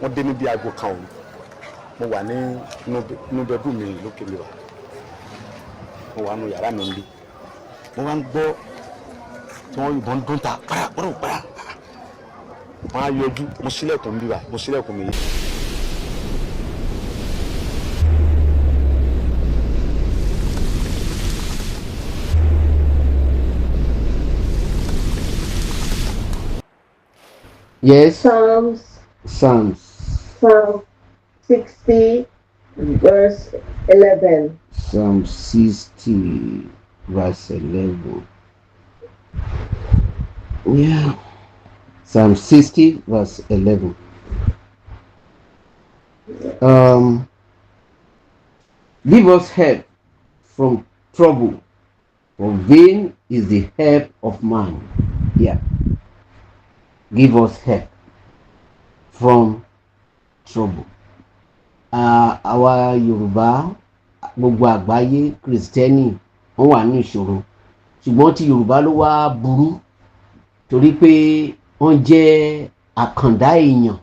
wọ́n dé níbi aago kan òun mo wà ní inú bẹ́ẹ̀dù mi lókè mi wà mo wà nù yàrá mi níbí mo wá ń gbọ́ tí wọ́n yìnbọn dún ta para wọ́n á yọjú mo ṣílẹ̀kùn bí wa mo ṣílẹ̀kùn mi yìí. Yes. Psalm 60, verse 11. Psalm 60, verse 11. Yeah. Psalm 60, verse 11. Give us help from trouble, for vain is the help of man. Yeah. Give us help from trouble. Àwa Yorùbá gbogbo àgbáyé Kristẹni wọ́n wà ní ìṣòro ṣùgbọ́n tí Yorùbá ló wá burú torí pé wọ́n jẹ́ àkàndá èèyàn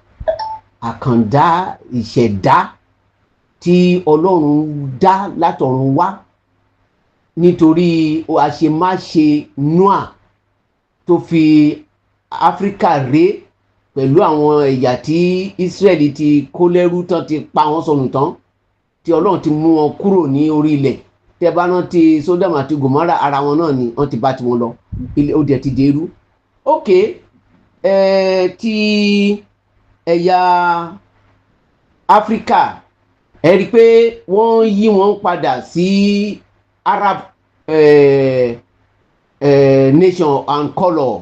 àkàndá ìṣẹ̀dá tí Ọlọ́run dá látọ̀run wá nítorí àṣemáṣe Noah tó fi Áfíríkà ré pẹ̀lú àwọn ẹ̀yà tí Ísírẹ́lì ti kó lẹ́rú tán ti pa wọ́n sọnù tán tí Ọlọ́run ti mú wọn kúrò ní orí ilẹ̀ tẹ́ bá náà ti Sódómù àti Gòmórà ara wọn náà ni wọ́n ti bá tiwọn lọ ó dẹ̀ ti dèrú. Ok ti ẹ̀yà Áfíríkà ẹ rí i pé wọ́n yí wọn padà sí Arab nation and colour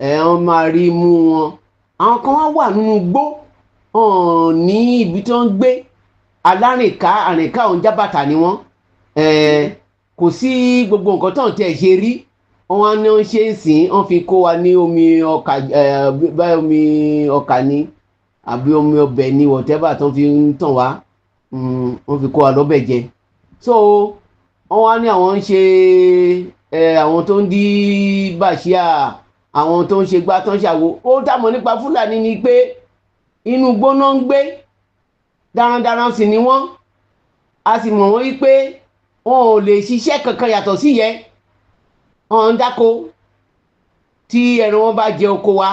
wọ́n máa rí mú wọn àwọn kan wá wà nínú igbó ní ibi tí wọ́n ń gbé àrìnká òun jábàtà ni wọ́n kò sí gbogbo nǹkan tó ń tẹ̀ ṣe rí wọ́n á ní wọ́n ṣe é sìn wọ́n fi kó wa ní omi ọkà ní àbí omi ọbẹ̀ ní whatever tó fi ń tàn wá wọ́n fi kó wa lọ́bẹ̀ jẹ so wọ́n wá ní àwọn ń ṣe àwọn tó ń dí bàṣíà àwọn tó ń ṣe gbá tó ń ṣàwo ó dámọ̀ nípa Fúlàní ni pé inú gbóná ń gbé darandaran sì ni wọ́n a sì mọ̀ wọ́n wípé wọn ò lè ṣiṣẹ́ kankan yàtọ̀ sí yẹn wọn ń dáko tí ẹran wọn bá jẹ oko wa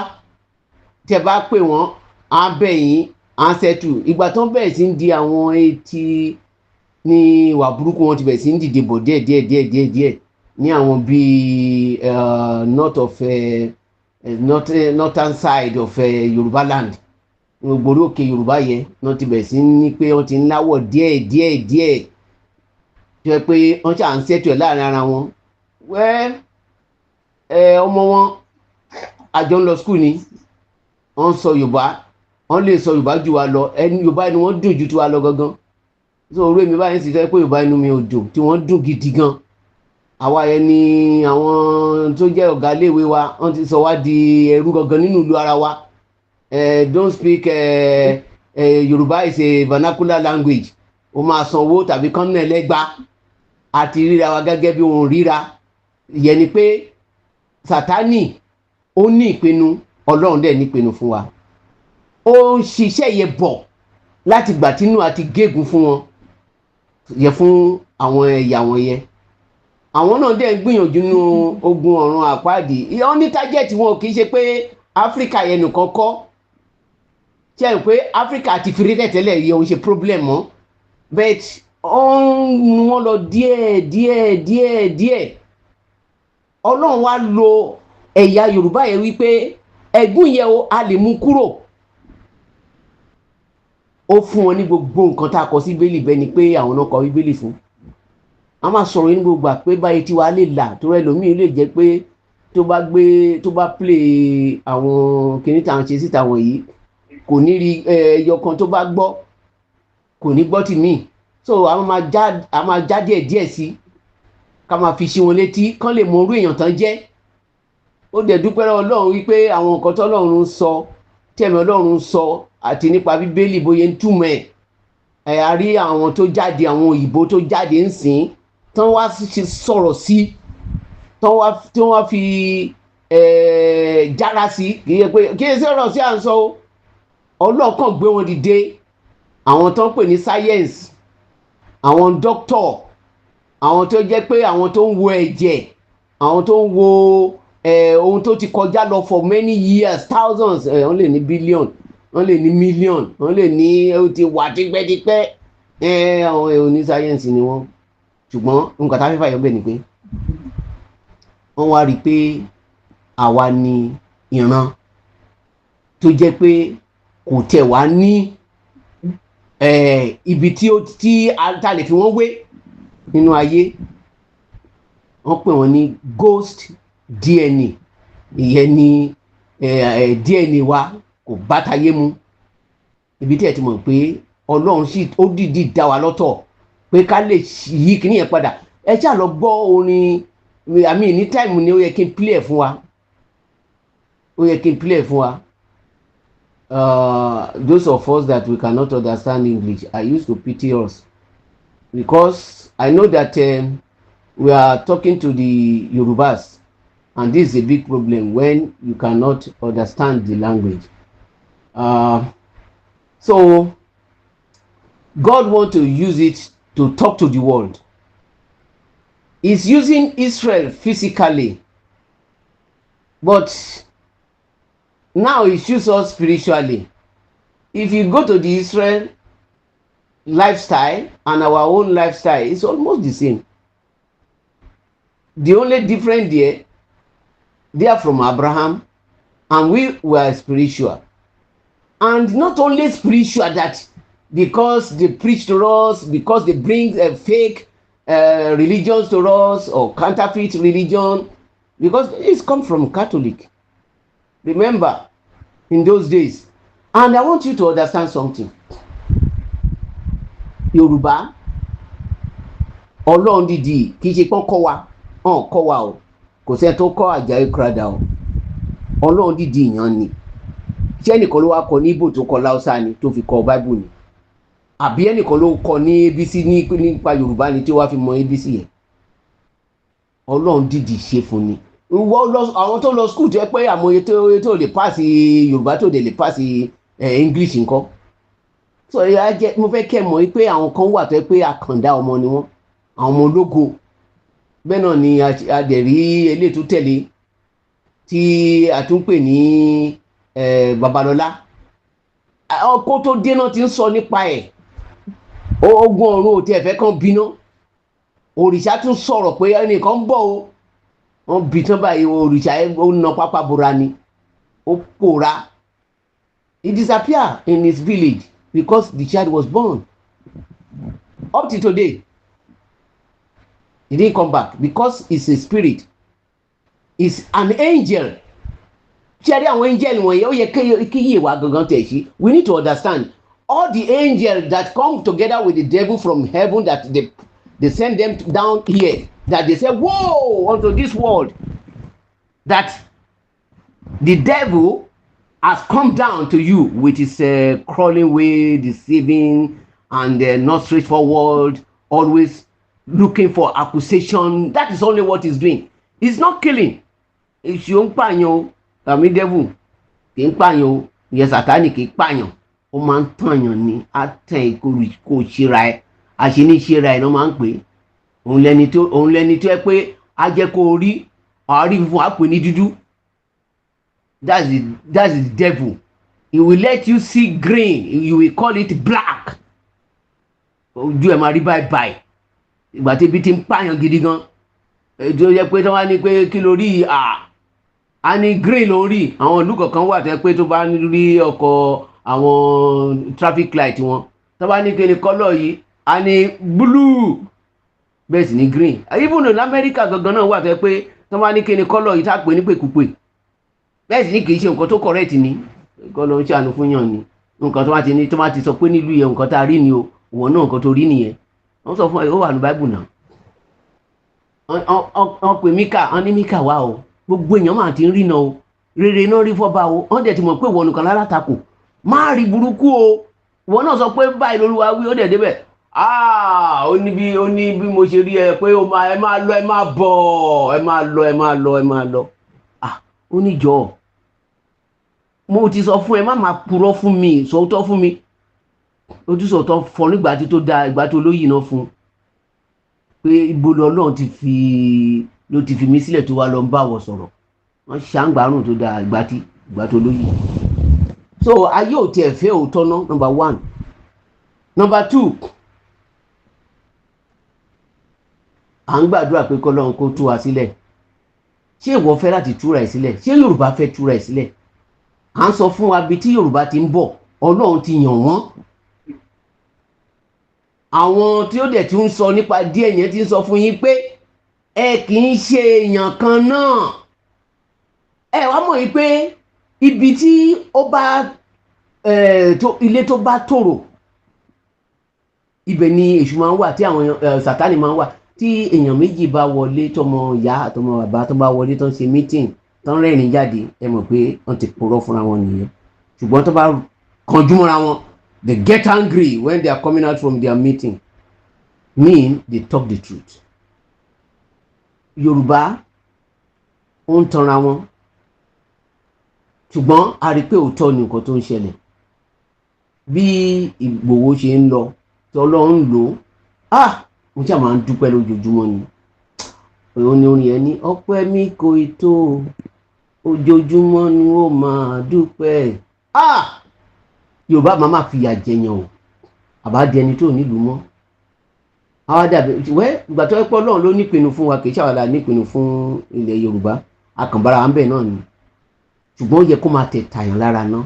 tẹ́ bá pè wọ́n á bẹ̀ yín á ṣẹ́tù ìgbà tó ń bẹ̀rẹ̀ sí ń di àwọn etí ní ìwà burúkú wọn ti bẹ̀rẹ̀ sí ń dìde bò díẹ̀ ní àwọn bíi northern side of Yorùbá land gbòòrò òkè Yorùbá yẹn náà ti bẹ̀rẹ̀ sí ní pé wọ́n ti ń láwọ̀ díẹ̀ tó yẹ pé wọ́n ṣà ń ṣètò ẹ̀ láàrin ara wọn ọmọ wọn àjọ ń lọ skul ni wọ́n ń sọ Yorùbá wọ́n lè sọ Yorùbá jù wá lọ Yorùbá inú wọn dùn ju tiwa lọ gangan so orí mi báyìí sì fẹ́ pé Yorùbá inú mi ò dùn tí wọ́n dùn gidi gan àwa yẹn ni àwọn tó jẹ́ ọ̀gá iléèwé wa wọ́n ti sọ wá di ẹrú gangan nínú ìlú ara wa don't speak Yorùbá is a vernacular language o máa sanwó tàbí kọ́nà ẹlẹ́gbàá àti ríra wa gẹ́gẹ́ bí ohun ríra yẹn ni pé Sátánì ó ní ìpinnu Ọlọ́run dẹ̀ ní ìpinnu fún wa ó ń ṣiṣẹ́ yẹn bọ̀ láti gbà tínú àti gégùn fún wọn yẹ fún àwọn ẹ̀yà wọn yẹn àwọn náà dẹ̀ ń gbìyànjú nínú ogun ọ̀run àpáàdì ìyọ́n ní tájẹ́ẹ̀tì wọn kì í ṣe pé Áfíríkà yẹn nìkan kọ́ ṣe é pé Áfíríkà ti fi rí tẹ̀tẹ̀lẹ̀ yẹ òun ṣe problem mọ́ but ọ̀hún wọn lọ díẹ̀ Ọlọ́run wá lo ẹ̀yà Yorùbá yẹn wípé ẹ̀gún yẹn o a lè mú kúrò ó fún wọn ní gbogbo nǹkan tá a kọ sí bíbélì bẹ́ẹ̀ ni pé àwọn náà kọ bíbélì fún a máa sọ̀rọ̀ yín gbogbo àpé báyìí tí wàá lè là tó rẹ lòmíì lè jẹ́ pé tó bá play àwọn kìnìún tá à ń ṣe síta wọ̀nyí kò ní rí ẹyọ kan tó bá gbọ́ kò ní gbọ́ tì mí so a máa já díẹ̀ sí ká máa fi ṣí wọn létí kán lè mọ orú èèyàn tán jẹ́ ó dẹ̀ dúpẹ́ lọ́wọ́ Ọlọ́run wípé àwọn nǹkan tó Ọlọ́run sọ tẹ̀mí Ọlọ́run sọ àti nípa bíbélì bóyá ń túmọ̀ ẹ̀ a rí àwọn tó jáde àwọn òyìnbó tó jáde ń sìn tán wá sọ̀rọ̀ sí tán wá fi jára sí kì í ṣe ọ̀rọ̀ sí à ń sọ ọlọ́kàn gbé wọn dìde, àwọn tó ń pè ní science, àwọn doctor, àwọn tó jẹ́ pé àwọn tó ń wo ẹ̀jẹ̀, àwọn tó ń wo ohun tó ti kọjá lọ for many years, thousands, wọ́n lè ní billion, wọ́n lè ní million, wọ́n lè ní ó ti wà tipẹ́tipẹ́, àwọn oní science ni wọ́n. Ṣùgbọ́n nǹkan tá a fẹ́ fàyọ bẹ́ẹ̀ ni pé wọ́n wá rí i pé àwa ni ìran tó jẹ́ pé kò tẹ̀ wá ní ibi tí a lè fi wọ́n wé nínú ayé. Wọ́n pè wọ́n ní ghost DNA. Ìyẹn ni DNA wa kò bá tayé mu. Ibi tí ẹ ti mọ̀ pé Ọlọ́run sì ó dìdí dá wa lọ́tọ̀ pé ká lè yí kíní yẹn padà. Ẹ ṣáà lọ gbọ́ orin àmì ní táìmù ni ó yẹ kí n play ẹ̀ fún wa. Ó yẹ kí n play ẹ̀ fún wa. Those of us that we cannot understand English, I used to pity us because I know that we are talking to the Yorubas, and this is a big problem when you cannot understand the language. So God wants to use it to talk to the world. He's using Israel physically, but now he shows us spiritually. If you go to the Israel lifestyle and our own lifestyle, it's almost the same. The only difference there, they are from Abraham and we were spiritual. And not only spiritual, that because they preach to us, because they bring fake religions to us or counterfeit religion, because it's come from Catholic. Remember, in those days. And I want you to understand something. Yorùbá, Ọlọ́run dìdí kì í ṣe pọ́n kọ́ wa, kọ́ wa o. Kò sẹ́ni tó kọ́ Àjàyí Crowther o. Ọlọ́run dìdí ìyàn ni. Ṣé ẹnìkan ló wá kọ ní Ìgbò tó kọ Láúsá ni tó fi kọ Bible ni? Àbí ẹnìkan ló kọ ní ABC nípa Yorùbá ni tí ó wá fi mọ ABC yẹn? Ọlọ́run dìdí ṣe fún ni. Àwọn tó lọ school jẹ́ pé àmọye tó lè pass Yorùbá tó lè pass English nǹkan. So mo fẹ́ kẹ́ mọ̀ pé àwọn kan wà tó yẹ pé àkàndá ọmọ ni wọ́n, àwọn ọmọ ológo. Bẹ́ẹ̀ náà ni a dẹ̀ rí eléyìí tó tẹ̀lé tí a tún pè ní Babalọ́lá. Ọkọ tó dé náà ti ń sọ nípa ẹ̀. Ogun ọ̀run ò tiẹ̀ fẹ́ kàn bínú. Òrìṣà tún sọ̀rọ̀ pé ẹnìkan ń bọ̀ o. Wọ́n bí tán báyìí òrìṣà ó na pápá bora ni. Ó pòórá. He disappeared in his village because the child was born. Up to today, he didn't come back because he's a spirit. He's an angel. Ṣé àwọn angel wọ̀nyí ó yẹ kí yé wa gangan tẹ̀ sí? We need to understand all the angels that come together with the devil from heaven, that they send them down here, that they say, "Whoa!" onto this world, that the devil has come down to you with his crawling way, deceiving, and not straightforward, always looking for accusation. That is only what he's doing. He's not killing. Èṣù ń pààyàn, àmì devil kì í pààyàn, ìyẹn Sátánì kì í pààyàn. Ó máa ń tààyàn ni, á tàn kó ṣera ẹ̀, àṣírí ṣera ẹ̀ ló máa ń pè é. Òun lẹni tó yẹ pé á jẹ́ kó rí àárí fún àpè ní dúdú. That's the devil. He will let you see green. You will call it black. Ojú ẹ̀ máa rí báyìí. Ìgbà tí ibi ti ń pààyàn gidi gan. Ètò yẹ pé tí wọ́n á ní pé kí ló rí a ní green ló ń rí. Àwọn ìlú kọ̀ọ̀kan wà tẹ́ pé tó bá rí ọkọ̀ àwọn traffic light wọn. Tó bá ní kí ni colour yìí, a ní blue. Bẹ́ẹ̀ sì ni green. Even in America gangan náà wà tẹ́ pé tó bá ní kí ni colour yìí tá pè ní pèkúpè. Bẹ́ẹ̀ sì ni kì í ṣe nǹkan tó correct ni. Kọ́ ló ń ṣàánú fún yàn ni. Nǹkan tó bá ti sọ pé nílùú yẹn nǹkan tá a rí ni o. Ìwọ náà nǹkan tó rí nìyẹn. Wọ́n sọ fún ẹ ó wà ní Bible náà. Wọ́n pè Míkà, wọ́n ní Míkà wá o. Gbogbo èèyàn máa ti ń rí náà o. Rere náà rí fọ́ba o. Wọ́n dẹ̀ ti mọ̀ pé ìwọ nìkan lálátakò. Má rí burúkú o. Ìwọ náà sọ pé báyìí lolúwa wí, ó dẹ̀ débẹ̀. Ó ní bí mo ṣe rí ẹ pé ẹ máa lọ, ẹ máa bọ̀, ẹ máa lọ. Ó ní jọ̀ọ́. mo ti sọ fún ẹ má máa purọ́ fún mi sòótọ́ fún mi ojúsòótọ́ fọ nígbà tí tó da ìgbà tó lóyìn náà fún pé ibo lọ́lọ́run ló ti fi mí sílẹ̀ tó wá lọ ń bá wọ sọ̀rọ̀ wọ́n ṣàǹgbárùn tó da ìgbà tó lóyìn. So ayé ò tiẹ̀ fẹ́ òótọ́ ná number 1. Number 2, à ń gbàdúrà pé kọ́lọ́run kó tú wa sílẹ̀. Ṣé ìwọ fẹ́ láti túra ẹ̀ sílẹ̀? Ṣé Yorùbá fẹ́ túra ẹ̀ sílẹ̀? À ń sọ fún wa bí tí Yorùbá ti ń bọ̀ Ọlọ́run ti yàn wọ́n. Àwọn tí ó dẹ̀ ti ń sọ nípa díẹ̀ yẹn ti ń sọ fún yín pé ẹ kì í ṣe èèyàn kan náà. Ẹ wá mọ̀ yín pé ibi tí ó bá ilé tó bá tòrò ibẹ̀ ni èṣù máa ń wà tí àwọn Sátánì máa ń wà. Tí èèyàn méjì bá wọlé tọmọ ìyá àtọmọ bàbá tó bá wọlé tó ń ṣe meeting tó ń rẹ́rìn jáde ẹ mọ̀ pé wọ́n ti purọ́ fúnra wọn nìyẹn. Ṣùgbọ́n tó bá kọjú mọ́ra wọn they get angry when they are coming out from their meeting mean they talk the truth. Yorùbá ó ń tanra wọn ṣùgbọ́n a rí pé òótọ́ ni nǹkan tó ń ṣẹlẹ̀ bí Ìgbòho ṣe ń lọ tí Ọlọ́run lò mo ṣáà máa ń dúpẹ́ lójoojúmọ́ ni òun ni orin yẹn ní ọpẹ́ mi kò tó ojoojúmọ́ ni ó máa dúpẹ́. Yorùbá máa máa fìyà jẹyàn o àbá di ẹni tó nílùú mọ́ àwa dàbí ìgbà tó ẹ pọ́ Ọlọ́run ló nípinnu fún wa kì í ṣàwàdà nípinnu fún ilẹ̀ Yorùbá akànbára wa ń bẹ̀ náà ni ṣùgbọ́n ó yẹ kó máa tẹ̀ tàyàn lára ná.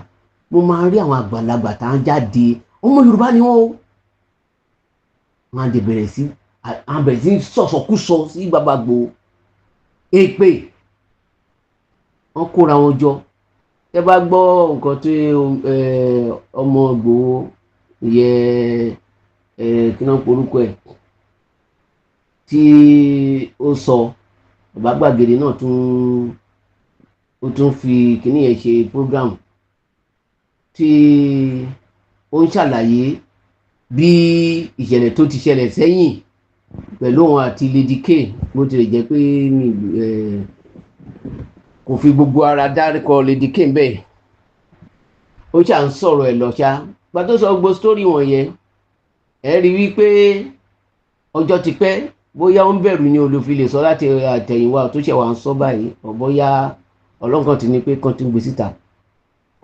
Mo máa rí àwọn àgbàlagbà tá à ń jáde ọmọ Yorùbá ni wọ́n o wọ́n á dé bẹ̀rẹ̀ sí sọ̀sọ̀kúsọ sí gbàgbàgbò èpè wọ́n kóra wọn jọ. Ẹ bá gbọ́ nǹkan tí ọmọ Ìgbòho yẹ kí náà porúkọ ẹ̀ tí ó sọ Bàbá Gbàgede náà ó tún fi kíní yẹn ṣe program tí ó ń ṣàlàyé bí ìṣẹ̀lẹ̀ tó ti ṣẹlẹ̀ sẹ́yìn pẹ̀lú òun àti Lady K bó tilẹ̀ jẹ́ pé kò fi gbogbo ara dárúkọ Lady K bẹ́ẹ̀ ó ṣà ń sọ̀rọ̀ ẹ̀ lọ́ṣà gba tó sọ gbogbo sítórì wọ̀nyẹn ẹ rí wípé ọjọ́ ti pẹ́ bóyá ó ń bẹ̀rù ni olùfi lè sọ láti àtẹ̀yìnwá tó ṣẹ̀ wá ń sọ báyìí bóyá ọlọ́nkàn ti ní pé kán tún gbé síta.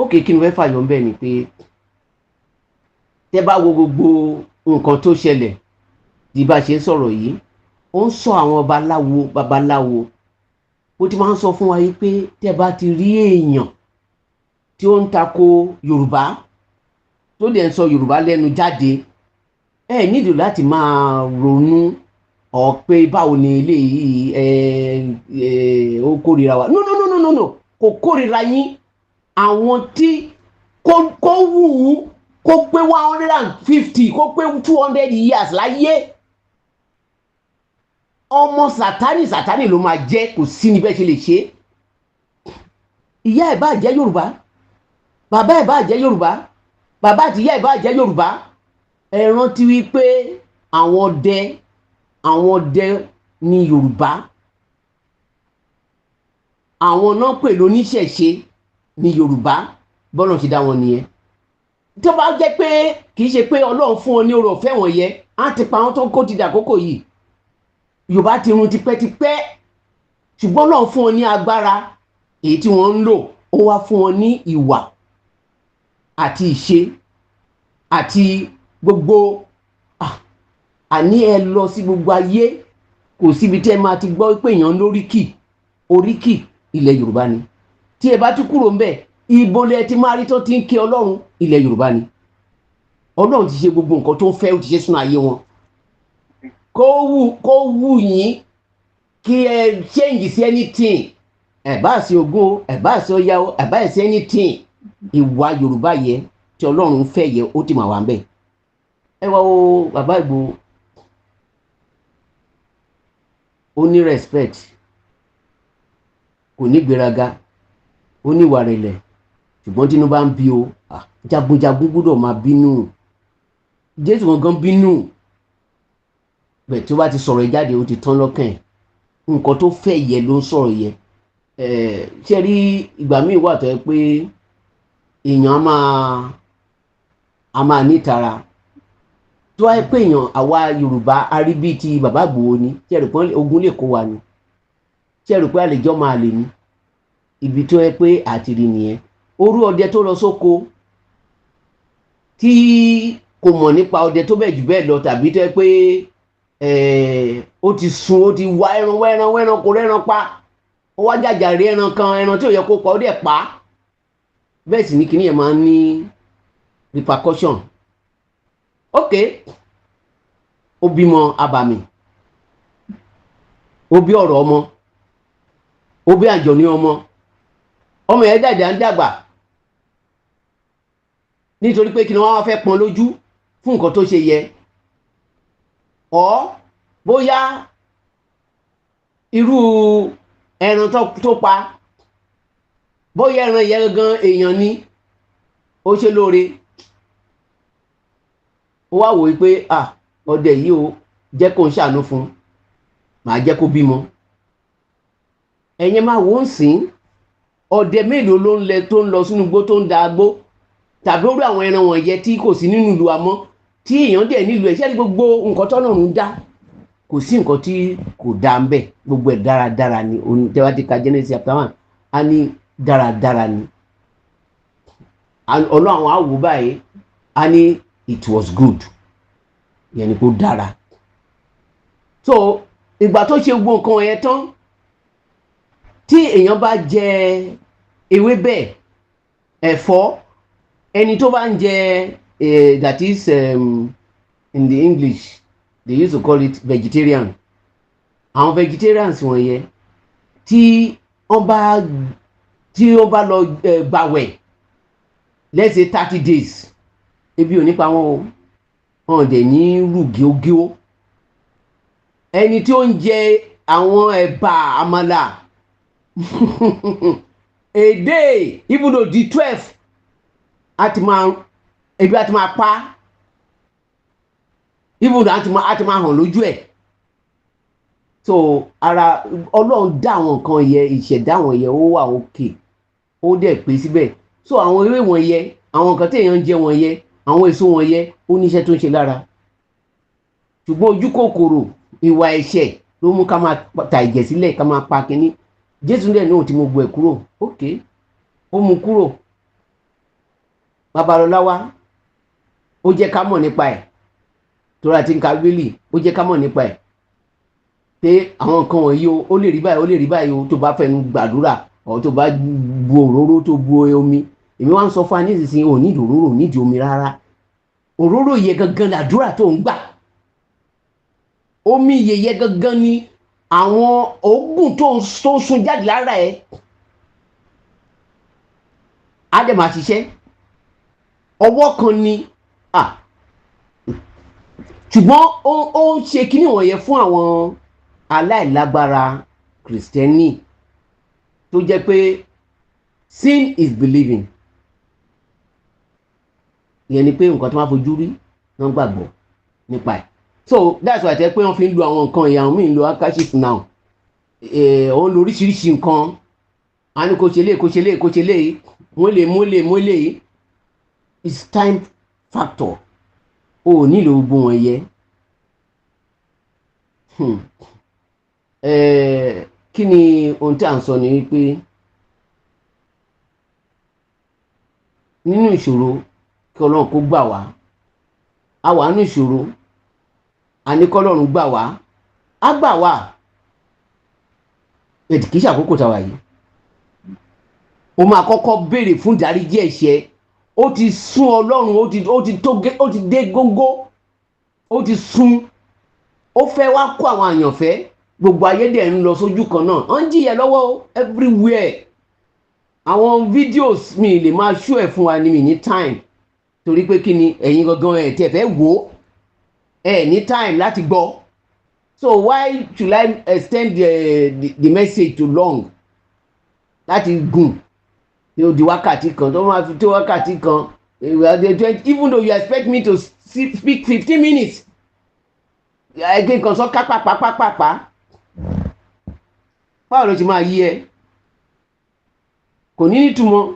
Ókè kí ni fẹ́ fàyọ̀ ń bẹ̀ ni pé tẹ́ bá wo gbogbo nǹkan tó ṣẹlẹ̀ di bá ṣe ń sọ̀rọ̀ yìí ó ń sọ àwọn babaláwo ó ti máa ń sọ fún wa yìí pé tẹ́ bá ti rí èèyàn tí ó ń tako Yorùbá tó dẹ̀ ń sọ Yorùbá lẹ́nu jáde ẹ nílò láti máa ronú pé báwo ni eléyìí ó kórìíra wa no kò kórìíra yín. Àwọn tí kó wù ú kó pé 150 kó pé 200 years láyé ọmọ Sátánì ló máa jẹ́ kò sí ní bẹ́ẹ̀ ṣe lè ṣe. Ìyá ẹ̀ bá jẹ́ Yorùbá bàbá ẹ̀ bá jẹ́ Yorùbá bàbá àti ìyá ẹ̀ bá jẹ́ Yorùbá ẹ rántí wípé àwọn ọdẹ ní Yorùbá àwọn náà pè lóníṣẹ̀ṣe ní Yorùbá bọ́lọ̀ ti dá wọn nìyẹn. Tó bá jẹ́ pé kì í ṣe pé Ọlọ́run fún wọn ní oore ọ̀fẹ́ wọ̀nyẹn á ti pa àwọn tó kó ti dàkókò yìí Yorùbá ti run tipẹ́tipẹ́ ṣùgbọ́n Ọlọ́run fún wọn ní agbára èyí tí wọ́n ń lò ó wá fún wọn ní ìwà àti ìṣe àti gbogbo àní ẹ lọ sí gbogbo ayé kò síbi tí ẹ máa ti gbọ́ pé èèyàn oríkì ilẹ̀ Yorùbá ni. Tí ẹ bá tún kúrò ń bẹ̀ ibo lẹ ti máa rí tó ti ń ké Ọlọ́run ilẹ̀ Yorùbá ni. Ọlọ́run ti ṣe gbogbo nǹkan tó ń fẹ́ ó ti ṣe sínú ayé wọn. Kó wù yín kí ẹ change sí anything ẹ bá sí Ògún ẹ bá sí Ọya ẹ bá sí anything ìwà Yorùbá yẹ tí Ọlọ́run fẹ́ yẹ ó ti máa wà ń bẹ̀. Ẹ wá o Bàbá Ìgbòho ó ní respect kò ní gbéraga ó ní ìwà rẹ̀lẹ̀ ṣùgbọ́n tínú bá ń bí o jagunjagun gbọ́dọ̀ máa bínú Jésù gangan bínú bẹ́ẹ̀ tí ó bá ti sọ̀rọ̀ jáde ó ti tán lọ́kàn ẹ̀ nǹkan tó fẹ́ yẹ ló ń sọ̀rọ̀ yẹ ṣe rí ìgbà míì wà tó yẹ pé èèyàn a máa nítara tó wáyé pé èèyàn àwa Yorùbá aríbí ti bàbá Ìgbòho ni tí ẹ̀rù pé ogun lè kó wa ni tí ẹ̀rù pé àlejò máa lè ní ibi tó yẹ pé àtìrí nìyẹn orú ọdẹ tó lọ sóko tí kò mọ̀ nípa ọdẹ tó bẹ̀ jù bẹ́ẹ̀ lọ tàbí tó yẹ pé ó ti sun ó ti wá ẹran kò rẹ́ran pa ó wá jàjàre ẹran kan ẹran tí ò yẹ kó pa ó dẹ̀ pa bẹ́ẹ̀ sì ni kíní yẹn máa ń ní repercussion ok ó bímọ abàmì ó bí ọ̀rọ̀ ọmọ ó bí àjọní ọmọ yẹn dàda ń dàgbà nítorí pé kí ni wọ́n wá fẹ́ pọn lójú fún nǹkan tó ṣe yẹ ọ́ bóyá irú ẹran tó pa bóyá ẹran yẹn gan èèyàn ni ó ṣe lóore ó wá wòó pé ọdẹ yìí ó jẹ́ kó ń ṣàánú fún màá jẹ́ kó bímọ ẹ̀yin máa wò ó sìn ọdẹ mélòó ló ń lẹ tó ń lọ sínú igbó tó ń da agbó tàbí ó rí àwọn ẹran wọ̀nyẹn tí kò sí nínú ìlú àmọ́ tí èèyàn dẹ̀ nílùú ẹ̀ ṣẹ́ni gbogbo nǹkan tọ́lọ́run dá kò sí nǹkan tí kò dá ń bẹ̀ gbogbo ẹ̀ dáradára ni tẹ́wádìí ka Genesis chapter 1 á ní dáradára ni ọlọ́run àwọn àwò báyìí á ní it was good yẹn ni kò dára so ìgbà tó ṣe gbogbo nǹkan yẹn tán tí èèyàn bá jẹ ewébẹ̀ ẹ̀fọ́ ẹni tó bá ń jẹ that is in the English they used to call it vegetarian àwọn vegetarians wọ̀nyẹn tí wọ́n bá lọ gbàwẹ̀ let's say 30 days ebi ò ní pa wọn o wọn dẹ̀ ní rúgíógíó ẹni tí ó ń jẹ àwọn ẹ̀bà àmàlà a day even though di 12 ebi àti máa pa even though àti máa hàn lójú ẹ̀ so ara Ọlọ́run dá àwọn nǹkan yẹ ìṣẹ̀dá àwọn yẹ ó wà òkè ó dẹ̀ pé síbẹ̀ so àwọn ewé wọ̀nyẹ àwọn nǹkan téèyàn ń jẹ wọ̀nyẹ àwọn èso wọ̀nyẹ ó níṣẹ́ tó ń ṣe lára ṣùgbọ́n ojú kòkòrò ìwà ẹ̀ṣẹ̀ ló mú ká máa ta ìjẹ̀ sílẹ̀ ká máa pa kínní Jésù dẹ̀ náà tí mo gbọ́ ẹ̀ kúrò ok ó mú kúrò Babalọ́lá wá ó jẹ́ ká mọ̀ nípa ẹ̀ tó rà tí ń ka Bíbélì ó jẹ́ ká mọ̀ nípa ẹ̀ pé àwọn nǹkan wọ̀nyí ó lè rí báyìí ó lè rí báyìí o tó bá fẹnu gbàdúrà ọ̀ tó bá bu òróró tó bu omi èmi wá ń sọ fún wa nísinsìnyí ò nídìí òróró ò nídìí omi rárá òróró yẹ gangan làdúrà tó ń gbà omi yẹyẹ gangan ni àwọn oògùn tó ń sun jáde lára ẹ á dẹ̀ máa ṣiṣẹ́ ọwọ́ kan ni ṣùgbọ́n ó ń ṣe kíní wọ̀nyẹn fún àwọn aláìlágbára kìrìsìtẹ́nì tó jẹ́ pé sin is believing ìyẹn ni pé nǹkan tó máa fojú rí wọ́n gbàgbọ́ nípa ẹ̀ so that's why tẹ́ pé wọ́n fi ń lo àwọn nǹkan ìyá àwọn míì ń lo handkerchief now wọ́n lo oríṣiríṣi nǹkan a ní kò ṣe lé mú lè it's time factor o ò nílò gbogbo wọn yẹ kí ni ohun tí à ń sọ ni wípé nínú ìṣòro kí Ọlọ́run kó gbà wá a wà nínú ìṣòro a ní k'Ọlọ́run gbà wá á gbà wá èdè kìí ṣàkókò tàwa yìí o máa kọ́kọ́ béèrè fún ìdáríjì ẹ̀ṣẹ̀ ó ti sún Ọlọ́run ó ti dé góńgó ó ti sún ó fẹ́ wá kó àwọn àyànfẹ́ gbogbo ayé dẹ̀ ń lọ sójú kan náà ó ń jìyà lọ́wọ́ everywhere àwọn videos mi lè máa ṣó ẹ̀ fún wa ní mi ní time torí pé kí ni ẹ̀yin gangan ẹ̀ tẹ̀ fẹ́ wò ẹ̀ ní time láti gbọ́ so why should I extend the message too long láti gùn ní ó di wákàtí kan tó máa fi tó wákàtí kan even though you expect me to speak 15 minutes ẹgbẹ́ kan sọ ká pàpàpàpà báwo ló ti máa yí ẹ kò ní nítumọ̀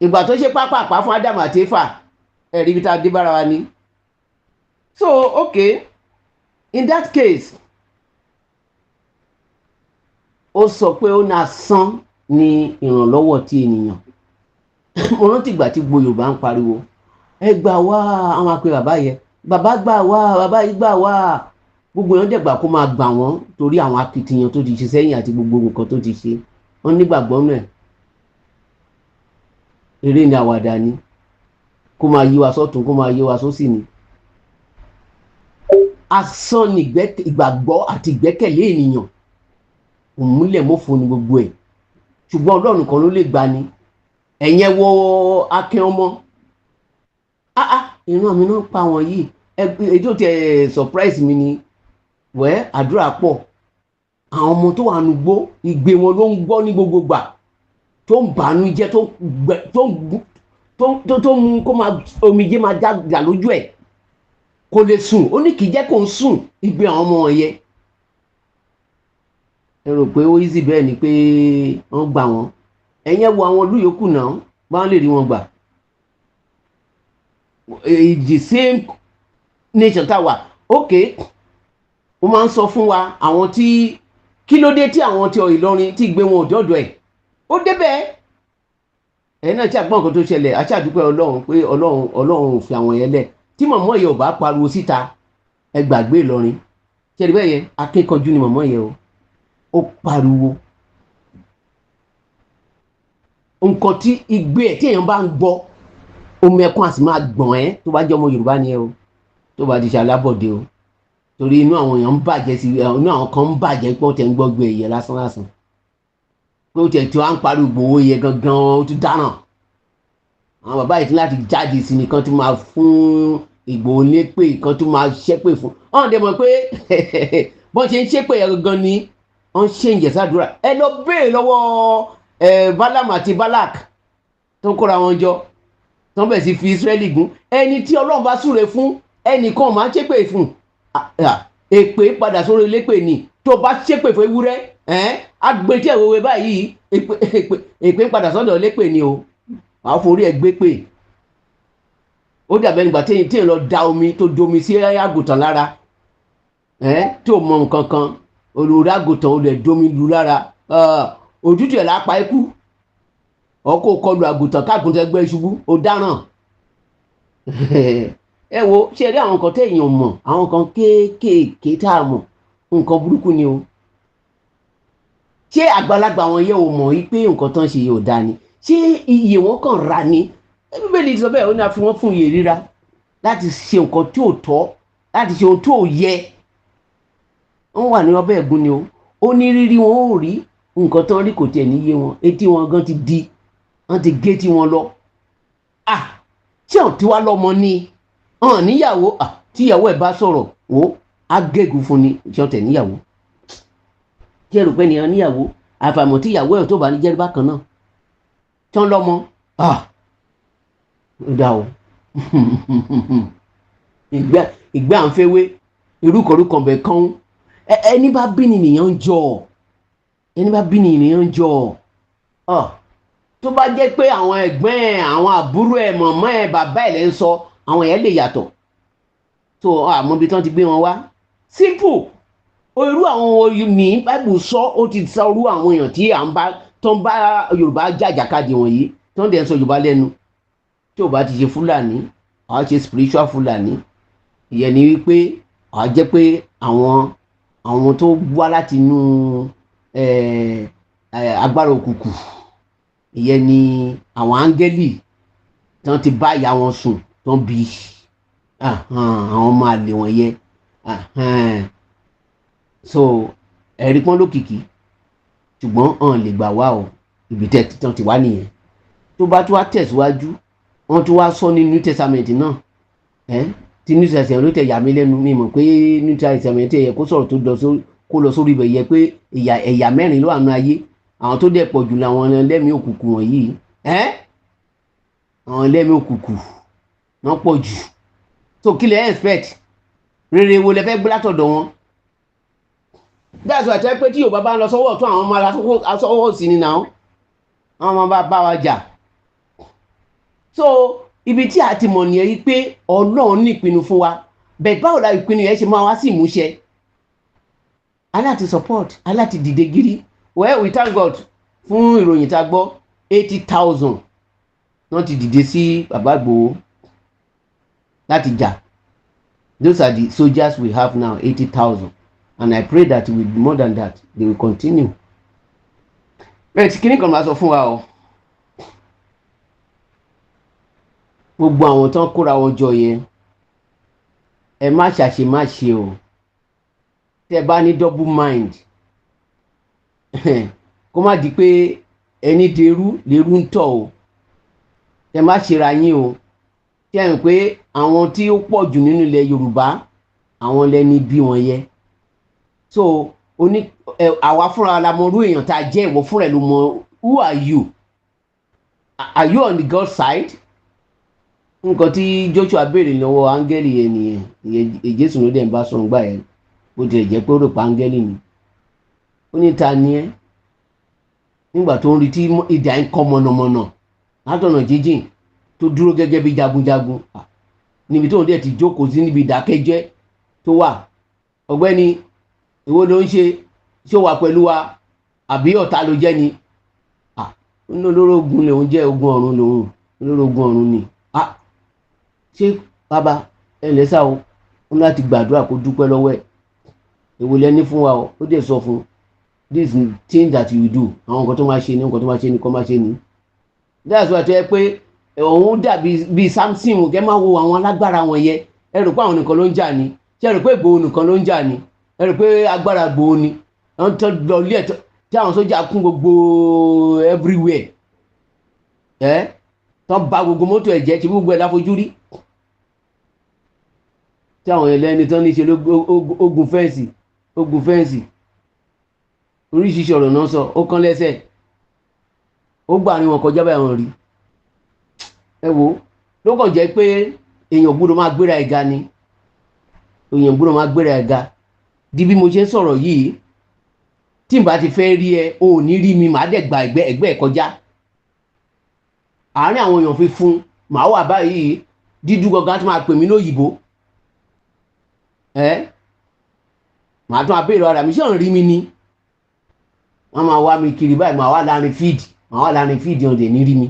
ìgbà tó ṣe pápá fún Ádámù àti Éfà ẹ̀rí ibi tá a dé bára wa ni. So okay, in that case ó sọ pé ó na sán ní ìrànlọ́wọ́ tí ènìyàn mo rántí ìgbà tí gbogbo Yorùbá ń pariwo ẹ gbà wá, àwọn apẹ bàbá yẹn bàbá gbà wá, bàbá yìí gbà wá, gbogbo èèyàn dẹ̀gbà kó máa gbà wọ́n torí àwọn akitiyan tó ti ṣe sẹ́yìn àti gbogbo nǹkan tó ti ṣe wọ́n nígbàgbọ́ náà eré ni àwàdà ni kó máa yí wa sọ́tún kó máa yí wa sósì ni. Asán ni ìgbàgbọ́ àti ìgbẹ́kẹ̀lé ènìyàn òmúlẹ̀ mọ́fò ni gbogbo ẹ̀ ṣùgbọ́n Ọlọ́run kan ló lè gbà ni. Ẹ̀yẹn wo Akin ọmọ ìran mi náà pa wọn yìí èyí tó tiẹ̀ surprise mi ni àdúrà pọ̀ àwọn ọmọ tó wà nùgbó ìgbé wọn ló ń gbọ́ ní gbogbo gbà tó ń bànú jẹ́ tó mú kó máa omijé máa dà lójú ẹ̀ kò lè sùn ó ní kì í jẹ́ kó ń sùn ìgbé àwọn ọmọ wọn yẹn. Ẹ rò pé ó easy bẹ́ẹ̀ ni pé wọ́n gbà wọ́n ẹ̀yẹn wo àwọn ìlú yòókù náà báwọn lè rí wọn gbà the same nation tá a wà okay ó máa ń sọ fún wa àwọn tí kí ló dé tí àwọn tí Ìlọrin tí gbé wọn òjọ́dọ̀ ẹ̀ ó débẹ̀ ẹ̀ náà tí àgbọ̀n kan tó ṣẹlẹ̀ aṣáàdúpẹ́ Ọlọ́run pé Ọlọ́run ò fi àwọn yẹn lẹ̀ tí mọ̀mọ́ yẹn ò bá pariwo síta ẹ gbàgbé Ìlọrin ṣẹ́ni bẹ́ẹ̀ yẹn akínkanjú ni mọ̀mọ́ yẹn ó pariwo nǹkan tí igbe ẹ̀ tí èèyàn bá ń gbọ́ omi ẹkún àti máa gbọ̀n ẹ́ tó bá jẹ́ ọmọ Yorùbá ni ẹ o tó bá di ṣalábọ̀dé o torí inú àwọn èèyàn ń bàjẹ́ sí inú àwọn kan ń bàjẹ́ pé ó tẹ̀ ń gbọ́ gbé ẹ̀yẹ lásán lásán pé ó tẹ̀ tí wọ́n á ń parí Ìgbòho yẹ gangan ó tún dáná àwọn bàbá yìí ti láti jáde sí nìkan tó máa fún Ìgbòho lépè kan tó máa ṣépè fún ọ̀hún dẹ̀ mọ̀ pé bọ́n ṣe ń ṣépè yẹ gangan ni wọ́n ṣe ń jẹ̀sàdúrà ẹ lọ béèrè lọ́wọ́ Balaam àti Balak tó ń kóra wọn jọ tó ń bẹ̀ sí fi Ísírẹ́lì gún ẹni tí Ọlọ́run bá súre fún ẹnìkan máa ń ṣépè fún èpè padà sórí elépè ni tó bá ṣépè fún ewúrẹ́ agbetí ẹ̀wọ̀wé báyìí èpè ń padà sọ́dọ̀ elépè ni o àwọn forí ẹ̀ gbé pè ó dàbẹ̀ nígbà tí lọ da omi tó domi sí àgùntàn lára tí ò mọ nǹkan kan olùrí àgùntàn ó lè domi lu lára òjútù ẹ̀ lápá ikú ọkọ̀ kọlu àgùntàn káàgùntàn ẹgbẹ́ ṣubú ó dáràn ẹ wo ṣe rí àwọn kan téèyàn mọ̀ àwọn kan kéékèèké tá a mọ̀ nǹkan burúkú ni o ṣé àgbàlagbà wọn yẹ ò mọ̀ wípé nǹkan tán ṣe yóò dá ni ṣé iye wọn kàn ra ni Bíbélì sọ bẹ́ẹ̀ ó ní a fi wọ́n fún iye ríra láti ṣe nǹkan tí ò tọ́ láti ṣe ohun tí ò yẹ wọ́n wà ní ọbẹ̀ ẹ̀gún ni o ó ní rírí wọn ò rí nǹkan tán rí kò tiẹ̀ níyé wọn etí wọn gan ti di wọ́n ti gé tí wọn lọ ṣé ọ̀ tí wá lọ́mọ ni níyàwó tíyàwó ẹ̀ bá sọ̀rọ̀ ó á gégùn fún ni ṣé ọ̀tẹ̀ níyàwó ṣé rò pé nìyẹn níyàwó àfàìmọ̀ tíyàwó ẹ̀ tó bá ní jẹ́rí bákan náà tí wọ́n lọ́mọ ó dá o ìgbẹ́ à ń fẹ́wé irúkọ̀rúkọ̀ bẹ̀ kán ẹni bá bí ni nìyẹn ń jọ ẹni bá bí ni nìyẹn ń jọ tó bá jẹ́ pé àwọn ẹ̀gbọ́n ẹ̀ àwọn àbúrò ẹ̀ mọ̀mọ́ ẹ̀ bàbá ẹ̀ lẹ́ ń sọ àwọn yẹn lè yàtọ̀ tó àmọ́ ibi tí wọ́n ti gbé wọn wá simple irú àwọn ní Bible sọ ó ti sọ irú àwọn èèyàn tí à ń bá tó ń bá Yorùbá jàjàkadì wọ̀nyí tó ń dẹ̀ ń sọ Yorùbá lẹ́nu tí ò bá ti ṣe Fúlàní àwọn ṣe spiritual Fúlàní ìyẹn ni wípé àwọn jẹ́ pé àwọn tó wá láti inú agbára òkùnkùn ìyẹn ni àwọn áńgẹ́lì tí wọ́n ti bá ìyá wọn sùn tó ń bi àwọn ọmọ àlè wọn yẹ so ẹ̀rí pọ́n lókìkí ṣùgbọ́n hàn lè gbà wá o ibi tán ti wá nìyẹn tó bá tún wá tẹ̀síwájú wọ́n tún wá sọ ní New Testament náà tí New Testament ló tẹ̀ yà mí lẹ́nu mi mọ̀ pé New Testament yẹ kó sọ̀rọ̀ tó kó lọ sórí ibẹ̀ yẹ pé ẹ̀yà mẹ́rin ló wà nínú ayé àwọn tó dẹ̀ pọ̀ jù làwọn ẹlẹ́mìí òkùnkùn wọ̀nyí àwọn ẹlẹ́mìí òkùnkùn wọ́n pọ̀ jù so kí lè expect rere wo lẹ fẹ́ gbé látọ̀dọ̀ wọn that's why tẹ́ pé tí Yorùbá bá ń lọ sọ́wọ́ ọ̀tún àwọn ọmọ asọ́wọ́ sí ni náà àwọn ọmọ bá wa jà so ibi tí a ti mọ̀ nìyẹn yìí pé Ọlọ́run ní ìpinnu fún wa bẹ́ẹ̀ báwo la ìpinnu yẹn ṣe máa wá sí ìmúṣẹ aláti support aláti dìde gírí well we thank God fún ìròyìn tá a gbọ́ 80,000 wọ́n ti dìde sí bàbá Ìgbòho láti jà. Those are the soldiers we have now, 80,000, and I pray that with more than that they will continue. Bẹ́ẹ̀ tí kíní kan máa sọ fún wa o gbogbo àwọn tán kóra wọn jọ yẹn ẹ má ṣe o tẹ́ bá ní double mind kó má di pé ẹni dèrú lèrú ń tọ̀ o ẹ má ṣera yín o tí ẹ rò pé àwọn tí ó pọ̀ jù nínú ilẹ̀ Yorùbá àwọn lẹni bí wọn yẹ so àwa fúnra la mọ irú èèyàn tá a jẹ́ ìwọ fúnra ẹ̀ ló mọ who are you on the God side nǹkan tí Joshua béèrè lọ́wọ́ áńgẹ́lì yẹn nìyẹn Jésù ló dẹ̀ ń bá sọ̀rọ̀ gbà yẹn bó tilẹ̀ jẹ́ pé ó rò pa áńgẹ́lì ni ó ní ta ni ẹ́ nígbà tó ń rí tí ìdá ń kọ́ mọ̀nàmọ́ná látọ̀nà jíjìn tó dúró gẹ́gẹ́ bí jagunjagun níbi tó ń dẹ̀ ti jókòó sí níbi ìdákẹ́jẹ́ tó wà ọ̀gbẹ́ni èwo ló ń ṣe wà pẹ̀lú wa àbí ọ̀tá ló jẹ́ ni olórogún lòun jẹ́ ogun ọ̀run lòun olórogún ọ̀run ni ṣé bàbá ẹ lẹ́sà o wọn láti gbàdúrà kó dúpẹ́ lọ́wọ́ ẹ̀ èwo lẹ́ni fún wa o ó dẹ̀ sọ fún this thing that you do àwọn nǹkan tó máa ṣe ni nǹkan tó máa ṣe ni kọ́ máa ṣe ni that's why tó yẹ pé òun dàbí bíi Samson kẹ́ máa wo àwọn alágbára wọn yẹ ẹ rò pé àwọn nìkan ló ń jà ni ṣé ẹ rò pé Ìgbòho nìkan ló ń jà ni ẹ rò pé agbára Ìgbòho ni wọ́n tó lọ ilé ẹ̀ tí àwọn sójà kún gbogbo everywhere tán ba gbogbo mọ́tò ẹ̀ jẹ́ tí gbogbo ẹ̀ láfojú rí tí àwọn ẹlẹ́ni tán ní ṣe ogun fẹ́ǹsì oríṣiríṣi ọ̀rọ̀ náà sọ ó kán lẹ́sẹ̀ ó gbà ní wọn kọjá báyìí wọn rí ẹ wo ló kàn jẹ́ pé èèyàn gbọ́dọ̀ máa gbéra ẹ̀ga ni èèyàn gbọ́dọ̀ máa gbéra ẹ̀ga di bí mo ṣe ń sọ̀rọ̀ yìí tí n bá ti fẹ́ rí ẹ o ò ní rí mi màá dẹ̀ gba ẹgbẹ́ ẹ̀ kọjá àárín àwọn èèyàn fi fún màá wà báyìí dídú gangan tó máa pè mí lóyìnbó màá tún abéèrè ara mi ṣé òun rí mi ni wọ́n máa wá mi kiri báyìí màá wà láàrin fíìdì ọ̀dẹ̀ ní rí mi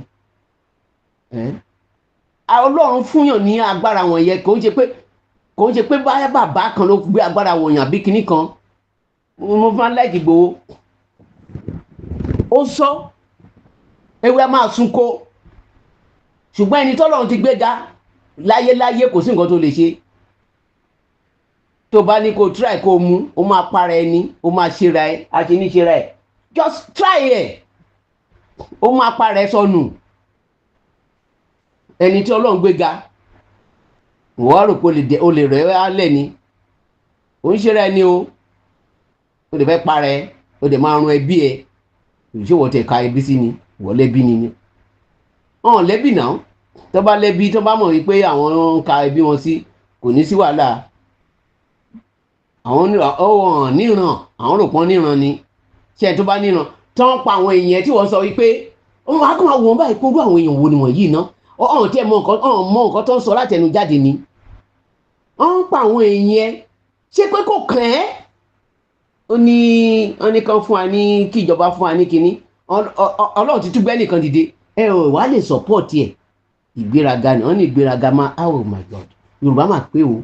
Ọlọ́run fúnyàn ní agbára wọn yẹ kò ń ṣe pé báyà bàbá kan ló gbé agbára wọn yàn bí kinní kan mo máa ń láìkì Ìgbòho ó sọ ewé a máa sunko ṣùgbọ́n ẹni tọ́lọ́run ti gbéga láyéláyé kò sí nǹkan tó lè ṣe tó bá ní kó try kó mú ó máa para ẹni ó máa ṣera ẹ àti ní ṣera ẹ just try ẹ ó máa para ẹ sọnù ẹni tí Ọlọ́run gbéga wọ́n rò pé o lè rẹ̀ ẹ́ lẹ̀ ni ó ń ṣera ẹni o lè fẹ́ para ẹ o lè máa run ẹbí ẹ ṣé wọ́n tẹ̀ ka ẹbí sí ni wọ́n lẹ́bí ni ọ̀hún lẹ́bí náà tó bá lẹ́bí tó bá mọ̀ wípé àwọn ń ka ẹbí wọn sí kò ní sí wàhálà àwọn níran àwọn rò pọ́n níran ni ṣe tó bá níran tó ń pa àwọn èèyàn tí wọ́n sọ wípé wọ́n á kàn wọ́n báyìí kó rú àwọn èèyàn wo ni wọ̀nyí ná ọ̀hún tí ẹ mọ nǹkan tó ń sọ láti ẹnu jáde ni wọ́n ń pa àwọn èèyàn ṣé pé kò kàn ẹ́ ó ní kan fún wa ní kí ìjọba fún wa ní kinní Ọlọ́run ti túbọ̀ ẹnìkan dìde ẹ ò wá lè support ẹ ìgbéraga ni wọ́n ní ìgbéraga máa oh my God Yorùbá máa pé o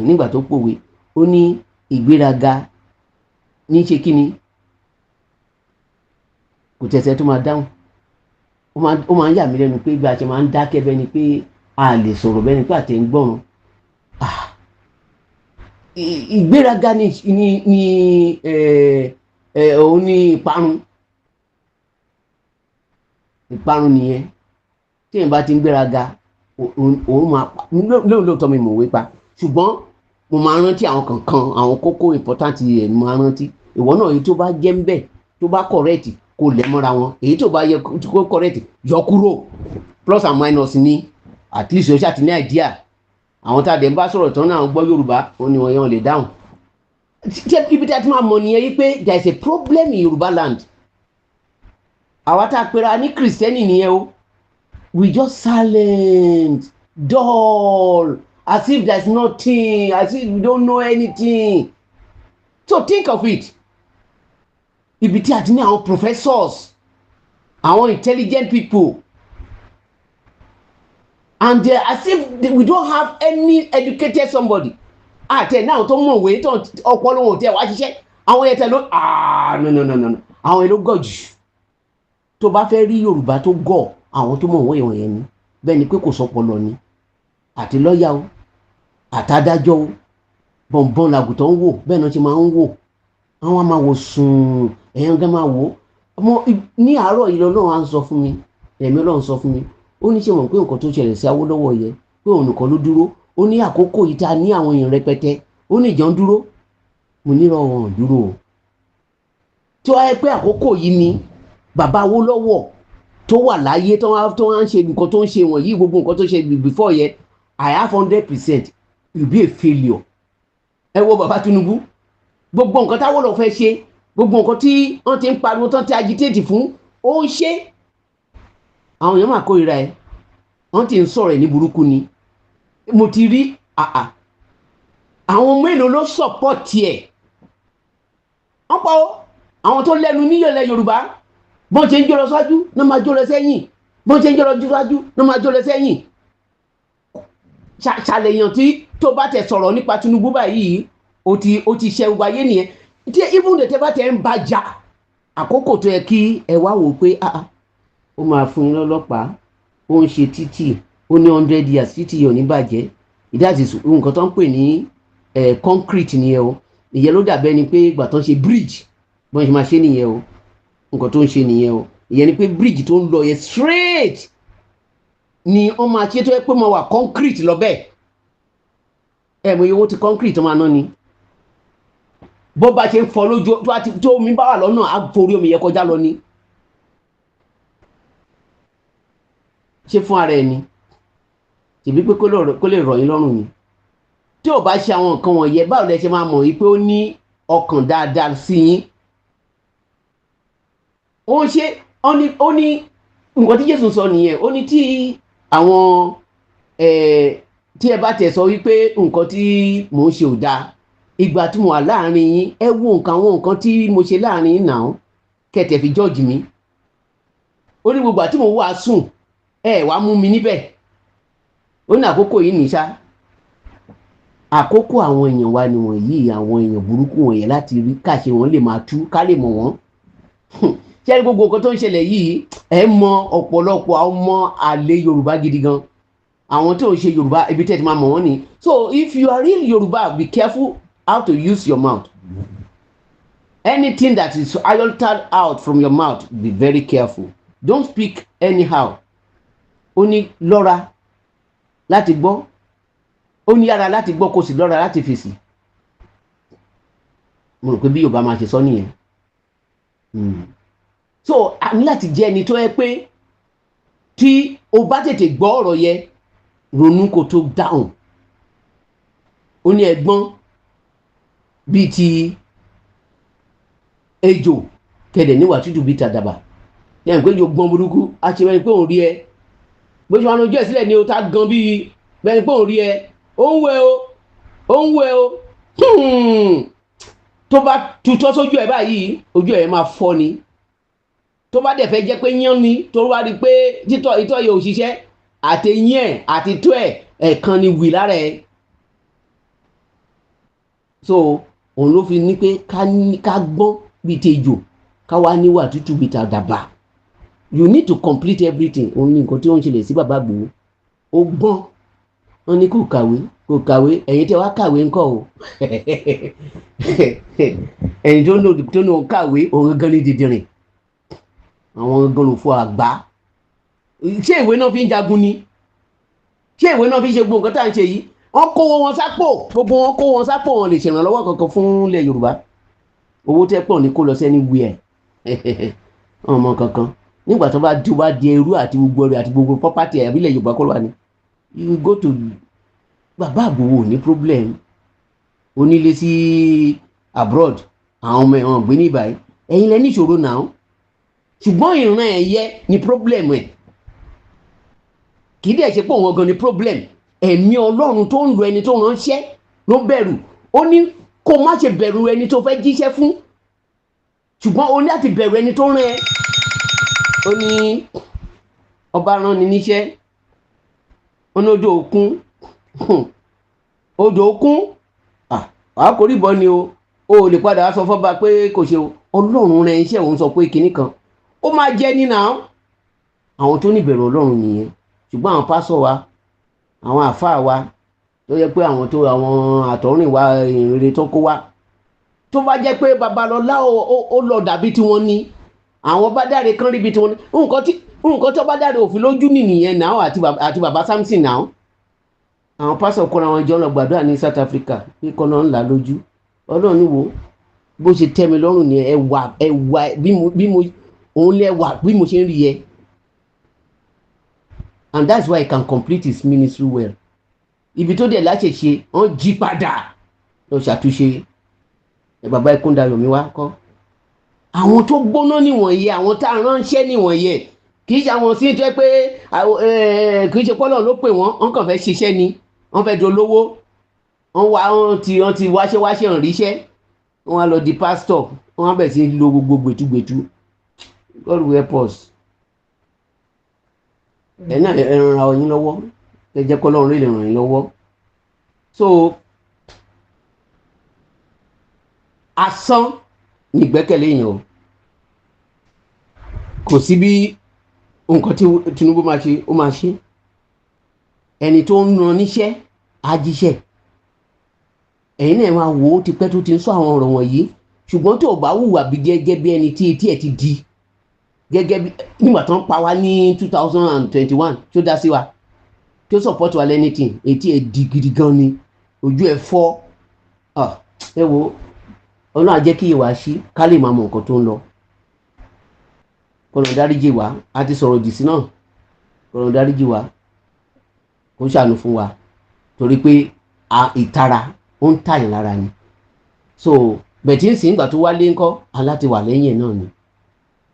nígbà tó pòwe ó ní ìgbéraga ní ṣe kíni kò tẹ̀sẹ̀ tó máa dáhùn ó máa ń yà mí lẹ́nu pé bí a ṣe máa ń dákẹ́ bẹ́ni pé a lè sọ̀rọ̀ bẹ́ni pé àtẹ̀ ń gbọ́ràn ìgbéraga ní òun ní ìparun nìyẹn tí èèyàn bá ti ń gbéraga òun máa lóòótọ́ mi mọ̀wé pa ṣùgbọ́n mo máa rántí àwọn kankan àwọn kókó important ẹ̀ mo máa rántí ìwọ náà èyí tó bá jẹ́ ń bẹ̀ tó bá correct kò lẹ̀ mọ́ra wọn èyí tó bá yẹ kó correct yọ kúrò plus and minus ní at least o ṣàtì ní idea àwọn tá a dẹ̀ ń bá sọ̀rọ̀ tán náà gbọ́ Yorùbá wọn ni wọ́n yẹn lè dáhùn ibi tí a ti máa mọ̀ nìyẹn yí pé there is a problem in Yorùbá land àwa tá a pera ní Kristẹni nìyẹn o we just silent, dull, as if there's nothing, as if we don't know anything. So think of it. Ibi tí a ti ní àwọn professors, àwọn intelligent people, and as if we don't have any educated somebody. Àtẹ náà tó mọ̀wé tó ọpọlọ wọn tẹ wá ṣiṣẹ́, àwọn yẹn tẹ ló no àwọn yẹn ló gọ̀ jù. Tó bá fẹ́ rí Yorùbá tó gọ̀, àwọn tó mọ̀wé wọn yẹn ni. Bẹ́ẹ̀ ni pé kò sọpọlọ ni. Àti lọ́yà o, àtàdájọ́ o, bọ̀nbọ̀n làgùtàn ń wò, bẹ́ẹ̀ náà ti máa ń wò. Àwọn máa wò sùn, ẹ̀yàn gan máa wò. Ọmọ ní àárọ̀ yìí lọ́nà à ń sọ fún mi, ẹ̀mí Ọlọ́run sọ fún mi. Ó ní ṣe mọ̀ pé nǹkan tó ṣẹlẹ̀ sí Awólọ́wọ̀ yẹn, pé òun nìkan ló dúró. Ó ní àkókò yìí tá a ní àwọn èèyàn rẹpẹtẹ, ó ní ìjọ ń dúró. Mo nírọ̀ wọn dúró o. Tí wọ́n á yẹ pé àkókò yìí ni bàbá Awólọ́wọ̀ tó wà láyé tó wá ń ṣe nǹkan tó ń ṣe wọ̀nyí, gbogbo nǹkan tó ṣe before yẹn, I have 100% will be a failure. Ẹ wo bàbá Tinubu, gbogbo nǹkan táwọn lọ fẹ́ ṣe, gbogbo nǹkan tí wọ́n ti ń pariwo tán ti agitate fún, ó ń ṣe. Àwọn èèyàn máa kórìíra ẹ̀, wọ́n ti ń sọ̀rọ̀ ẹ̀ ní burúkú ni. Mo ti rí àwọn mélòó ló support ẹ̀. Wọ́n pa ó, àwọn tó lẹ́nu níyọ̀lẹ̀ Yorùbá, bọ́n ṣe ń jó lọ síwájú náà máa jó lọ sẹ́yìn, bọ́n ṣe ń jó lọ síwájú náà máa jó lọ sẹ́yìn. Ṣàlẹ̀yàn tí tó bá tẹ̀ sọ̀rọ̀ nípa Tinubu báyìí, ó ti ṣe gbogbo ayé nìyẹn. Tí even tẹ bá tẹ̀ ń bá jà, àkókò tó yẹ kí ẹ wá wò pé ó máa fún yín lọ́lọ́pàá, ó ń ṣe títì, ó ní 100 years títì yóò ní bàjẹ́. That is nǹkan tó ń pè ní concrete nìyẹn o. Ìyẹn ló dàbẹ́ ni pé ìgbà tó ń ṣe bridge, bọ́n ṣe máa ṣe nìyẹn o. Nǹkan tó ń ṣe nìyẹn o. Ìyẹn ni pé bridge tó ń lọ yẹn straight ni wọ́n máa ṣe tó yẹ pé máa wà concrete lọ bẹ́ẹ̀. Mo yẹ owó ti concrete máa ná ni. Bó bá ṣe ń fọ lójú tó omi bá wà lọ́nà, á forí omi yẹn kọjá lọ ni. Ṣé fún ara ẹ ni? Ṣèbí pé kó lè rọ̀ yín lọ́rùn ni. Tí ò bá ṣe àwọn nǹkan wọ̀nyẹn, báwo lẹ ṣe máa mọ̀ wípé ó ní ọkàn dáadáa sí yín? Ó ní nǹkan tí Jésù sọ nìyẹn. Ó ní tí àwọn tí ẹ bá tẹ̀ sọ wípé nǹkan tí mò ń ṣe ò dáa, ìgbà tí mo wà láàrin yín, ẹ wo àwọn nǹkan tí mo ṣe láàrin yín náà, kẹ̀tẹ̀ fi judge mi. Ó ní gbogbo àti mo wà sùn, wá mú mi níbẹ̀. Ó ní àkókò yìí nìṣá. Àkókò àwọn èèyàn wa ni wọ̀nyí, àwọn èèyàn burúkú wọ̀nyẹn, láti rí káṣe wọn lè máa tú, ká lè mọ̀ wọ́n. Ṣé gbogbo nǹkan tó ń ṣẹlẹ̀ yìí, ẹ mọ ọ̀pọ̀lọpọ̀ ọmọ àlè Yorùbá gidi gan. Àwọn tó ń ṣe Yorùbá, ibi tẹ́ ti máa mọ̀ wọ́n ni. So if you are real Yorùbá, be careful how to use your mouth. Anything that is altered out from your mouth, be very careful. Don't speak anyhow. Ó ní lọ́ra láti gbọ́, ó ní yára láti gbọ́, kó sì lọ́ra láti fèsì. Mo rò pé bí Yorùbá máa ṣe sọ nìyẹn. So a ní láti jẹ́ ẹni tó yẹ pé tí o bá tètè gbọ́ ọ̀rọ̀ yẹn, ronú kó tó dáhùn. Ó ní ẹ̀gbọ́n bíi ti ejò, kẹ̀dẹ̀ níwà tútù bíi tàdàbà. Yẹn pé yóò gbọ́n burúkú, a ṣe bẹ́ẹ̀ pé òun rí ẹ. Bó ṣe wọn lójú ẹ̀ sílẹ̀ ni o ta gan bíi bẹ́ẹ̀ pé òun rí ẹ. Ó ń wẹ̀ o. Tó bá tutọ́ sójú ẹ̀ báyìí, ojú ẹ̀ máa fọ́ ni. Tó bá dẹ̀ fẹ́ jẹ́ pé yán ni, tó bá rí pé ìtọ́ yẹ òṣìṣẹ́, àti yín ẹ̀ àti tó ẹ̀kan ni wì lára ẹ̀. So òun ló fi ní pé ká gbọ́n bíi tejò, ká wá níwà tútù bíi tàdàbà. You need to complete everything. Òun ni nǹkan tí wọ́n ń ṣẹlẹ̀ sí bàbá Ìgbòho. Ó gbọ́n, wọ́n ní kò kàwé, ẹ̀yin tẹ́ wá kàwé ńkọ́ o. Ẹ̀yin tó ní òun kàwé, òun gan ní dìdìrìn. Àwọn gan ló fọ àgbá. Ṣé ìwé náà fi ń jagun ni? Ṣé ìwé náà fi ń ṣe gbogbo nǹkan tá à ń ṣe yìí? Wọ́n kó wọn sápò, gbogbo wọn kó wọn sápò, wọn lè ṣèrànlọ́wọ́ kankan fún ilẹ̀ Yorùbá. Owó tẹ́ pọ̀ ní kó lọ sẹ́ni wí ẹ̀. Ọmọ kankan. Nígbà tó bá di ẹrú àti gbogbo rẹ̀ àti gbogbo property ẹ̀ àbílẹ̀ Yorùbá kọ́ ló wà ní. You go to bàbá Ìgbòho ní problem. Onílé sí abroad, àwọn ọmọ ẹ̀wọ̀n gbé ní ìbàyí. Ẹ̀yin lẹ ní ìṣòro náà. Ṣùgbọ́n ìran ẹ̀yẹ ni problem ẹ̀. kì í dẹ̀ ṣe pé òun gan ni problem, ẹ̀mí Ọlọ́run tó ń lo ẹni tó ránṣẹ́ ló bẹ̀rù. Ó ní kó má ṣe bẹ̀rù ẹni tó fẹ́ jíṣẹ́ fún, ṣùgbọ́n o ní láti bẹ̀rù ẹni tó rán ẹ. Ó ní ọba rán ni níṣẹ́, ó ní odò òkun odò òkun wàá kórì bọ́ ni o lè padà wá sọ fọ́ba pé kò ṣe o. Ọlọ́run rẹ iṣẹ́ òun sọ pé kinní kan ó máa jẹ́ nínà. Àwọn tó níbẹ̀rù Ọlọ́run nìyẹn. Ṣùgbọ́n àwọn pásọ̀ wa, àwọn àfáà wa tó yẹ pé àwọn àtọ̀rìn wa ìrere tó kó wa, tó bá jẹ́ pé Babalọ́lá ó lọ dàbí tiwọn ni, àwọn Bádáre kan ríbi tiwọn ni, nǹkan tó Bádáre òfin lójú nìyẹn náà àti bàbá Samson náà. Àwọn pásọ̀ kọ́ra wọn jọ lọ gbàdúrà ní South Africa pé kọ́nà ńlá lójú. Ọlọ́run ní wo bó ṣe tẹ́ mi lọ́rùn ni ẹwà bí mo òun lẹ́wà bí mo ṣe ń rí yẹ. And that's why he can complete his ministry well. Ibi tó dẹ̀ láṣẹṣe wọ́n jí padà lọ ṣàtúnṣe. Bàbá Ẹkúndayọ̀ mi wá kọ́. Àwọn tó gbóná níwọ̀nyẹ, àwọn tá a ránṣẹ́ níwọ̀nyẹ, kì í ṣe àwọn sí tó yẹ pé kì í ṣe pọ́lọ̀ ló pè wọ́n kàn fẹ́ ṣiṣẹ́ ni, wọ́n fẹ́ dolówó, wọ́n ti wáṣẹ́ hàn ríṣẹ́, wọ́n á lọ di pásítọ̀, wọ́n á bẹ̀ sí lo gbogbo gbẹ̀tugbẹ̀tu. God will help us. Ẹ náà ẹ ràn ara yín lọ́wọ́, ẹ jẹ́ kọ́ lọ́run lè ràn yín lọ́wọ́. So asán ní ìgbẹ́kẹ̀lé èèyàn o. Kò sí bí nǹkan tí Tinubu máa ṣe ó máa ṣe. Ẹni tó ń ran níṣẹ́ á jíṣẹ́. Ẹ̀yin náà máa wò ó ti pẹ́ tó ti ń sọ àwọn ọ̀rọ̀ wọ̀nyí, ṣùgbọ́n tó bá hùwà bí gẹ́gẹ́ bí ẹni tí etí ẹ̀ ti di, gẹ́gẹ́ bí nígbà tó ń pa wá ní 2021 tó dá sí wa, tó support wa lẹ́nìtìn, etí ẹ̀ di gidi gan ni, ojú ẹ̀ fọ́. Ẹ wo Ọlọ́run á jẹ́ kí ìwà ṣí ká lè máa mọ nǹkan tó ń lọ. Kọ́nà dáríjì wá, a ti sọ̀rọ̀ dì sí náà, kọ́nà dáríjì wá, kó ṣàánú fún wa, torí pé ìtara ó ń tàyàn lára ni. So bẹ̀tí ń sìn ìgbà tó wálé ńkọ́ aláti wà lẹ́yìn ẹ̀ náà ni.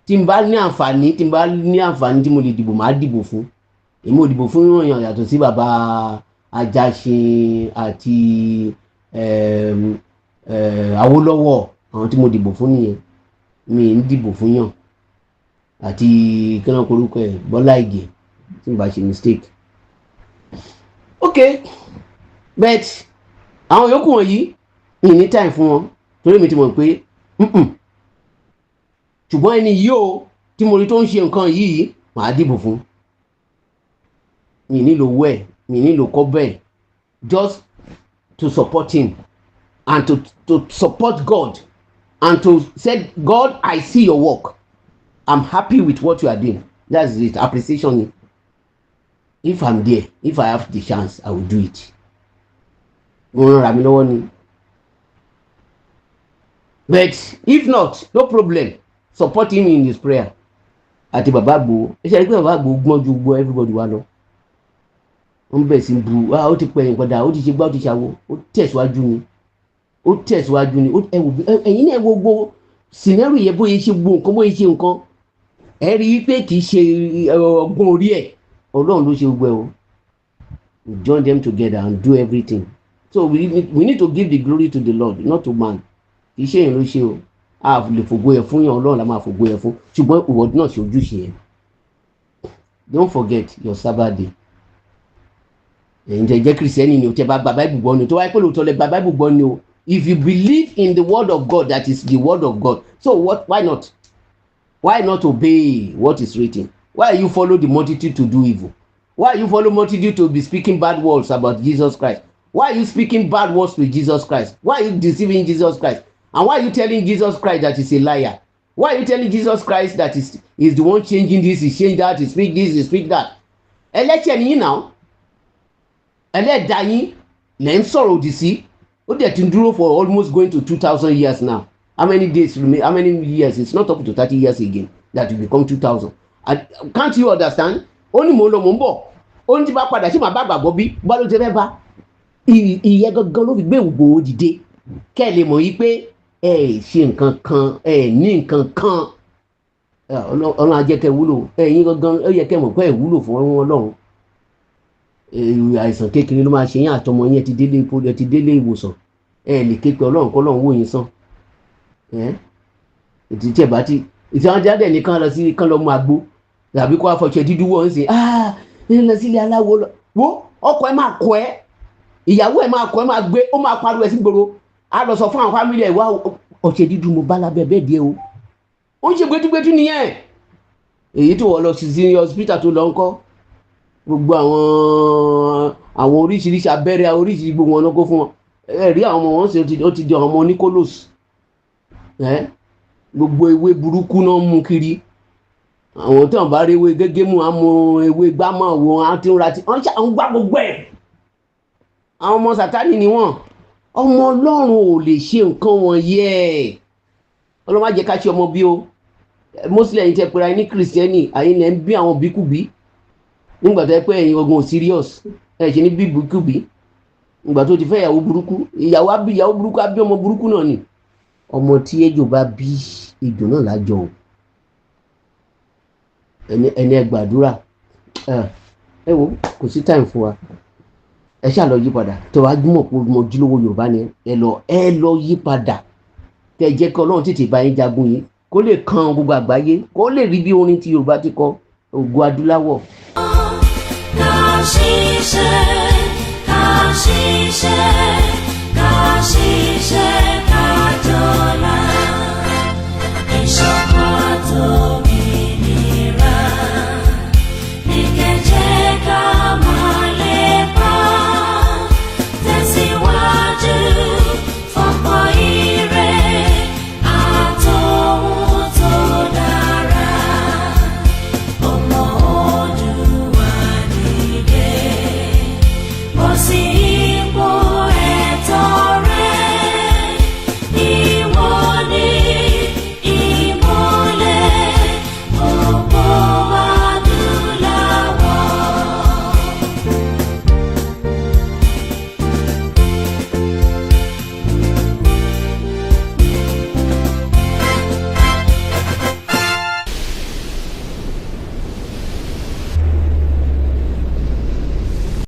Tí n bá ní àǹfààní tí mo lè dìbò máa dìbò fún. Èmi ò dìbò fún èèyàn yàtọ̀ sí bàbá Ajáṣin àti Awólọ́wọ̀, àwọn tí mo dìbò fún nìyẹn. Mi ń dìbò fún yàn àti kíná korúkọ ẹ̀ Bọ́lá Ìgè tí n bá ṣe mistake. Okay, but àwọn yòókù wọ̀nyí mi ní time fún wọn torí mi ti mọ̀ pé ṣùgbọ́n ẹni yìí o tí mo rí tó ń ṣe nǹkan yìí màá dìbò fún. Mi nílò owó ẹ̀, mi nílò kọ́bọ̀ ẹ̀, just to support him and to support God and to say, God, I see your work. I'm happy with what you are doing. That's it, appreciation. If I'm there, if I have the chance, I will do it. But if not, no problem. Support him in his prayer. Àti bàbá Ìgbòho, ẹ ṣe rí pé bàbá Ìgbòho gbọ́n ju gbọ́ everybody wá lọ. Wọ́n bẹ̀ sí bu, ó ti pẹ̀yìn padà, ó ti ṣe gbá, ó ti ṣàwó, ó tẹ̀síwájú ni. Ẹ̀yin náà gbogbo scenario yẹn bóyá ṣe gbogbo nǹkan, bóyá ṣe nǹkan. Ẹ rí i pé kì í ṣe ọgbọ́n orí ẹ̀. Ọlọ́run ló ṣe gbogbo ẹ̀ o. We join them together and do everything. So we need to give the glory to the Lord, not to man. Kì í ṣe èèyàn ló ṣe o. A lè fògo ẹ̀ fún yàn, Ọlọ́run la máa fògo ẹ̀ fún. Ṣùgbọ́n ìwọ náà ṣe ojúṣe ẹ̀. Don't forget your Sabbath day. Ǹjẹ́ jẹ́ Kìrìsìtẹ́nì ni o, tẹ́ bá gba Bible gbọ́ ni o, tó wáyé pé lóòótọ́ lẹ gba Bible gbọ́ ni o. If you believe in the word of God, that is the word of God. So why not? Why not obey what is written? Why you follow the multitude to do evil? Why you follow multitude to be speaking bad words about Jesus Christ? Why are you speaking bad words with Jesus Christ? Why are you deceiving Jesus Christ? And why are you telling Jesus Christ that he's a liar? Why are you telling Jesus Christ that is the one changing this, he changed that, he speak this, he speak that? Ẹlẹ́ṣẹ̀ ni yín now. Ẹlẹ́dàá yín lẹ́ ń sọ̀rọ̀ òdì sí. Ó dẹ̀ ti ń dúró for almost going to 2,000 years now. How many days remain? How many years? It's not up to 30 years again that will become 2,000. And can't you understand? Ó ní mò ń lọ mò ń bọ̀. Ó ní tí bá padà sí màá bá gbàgbọ́ bí bá ló ti fẹ́ bá. Ìyẹn gangan ló fi gbé Ìgbòho dìde. Kẹ́ ẹ lè mọ̀ yí pé ẹ ṣe nǹkan kan, ẹ ní nǹkan kan. Ọlọ́run á jẹ́ kẹ́ wúlò. Ẹ̀yin gangan ó yẹ kẹ́ mọ̀ pé ẹ wúlò fún Ọlọ́run. àìsàn kékeré ló máa ṣe yín àtọmọ yín ẹ ti délé ìwòsàn ẹ lè ké pe Ọlọ́run kọ́ Ọlọ́run wò yín sàn ètò tí ẹ bá ti ìtàn jáde nìkan lọ sí kán lọ mú agbó tàbí kó afọṣẹ dídú wọ̀ ń sìn ẹ lọ sílé aláwo lọ wo ọkọ ẹ máa kọ ẹ ìyàwó ẹ máa kọ ẹ máa gbé ó máa pariwo ẹ sí gbòòrò á lọ sọ fún àwọn fámìlì ẹ wá ọṣẹ dídú mo bá lábẹ́ bẹ́ẹ̀ díẹ̀ o ó ń ṣe gbẹdúgbẹdú nìyẹn èyí tó wọ lọ sí hospital tó lọ ń kọ́ gbogbo àwọn oríṣiríṣi abẹ́rẹ́ oríṣiríṣi gbogbo wọn ló kó fún wọn ẹ rí àwọn ọmọ wọn ṣe ó ti di àwọn ọmọ Nicholas gbogbo ewé burúkú náà mú kiri àwọn tí wọn bá rí ewé gégé mú àmọ́ ewé gbámọ wọn á ti ń ra ti wọn ṣe àwọn gbá gbogbo ẹ àwọn ọmọ Sátánì ni wọn ọmọ Ọlọ́run ò lè ṣe nǹkan wọn yẹ Ọlọ́run má jẹ́ ká ṣe ọmọ bí o mostly ẹ̀yin tẹ́ pera ní Kìrìsìtẹ́nì àyìn lẹ́ ń bí àwọn bíkúbí nígbà tó yẹ pé ẹ̀yin ọgbọ̀n serious ẹ̀ ṣe ní bí bíkúbí nígbà tó ti fẹ́ ìyàwó burúkú ìyàwó burúkú á bí ọmọ burúkú náà ni ọmọ tí ejò bá bí ejò náà lájọ o ẹni ẹ gbàdúrà ẹ wo kò sí time fún wa ẹ ṣáà lọ yí padà tó wàá gbọ́mọ̀ pé mo ojúlówó Yorùbá ni ẹ lọ yí padà kẹ jẹ́ kí Ọlọ́run tètè bá yín jagun yìí kó lè kan gbogbo àgbáyé kó lè rí bí orin tí Yorùbá ti kọ Ògo Adúláwọ̀.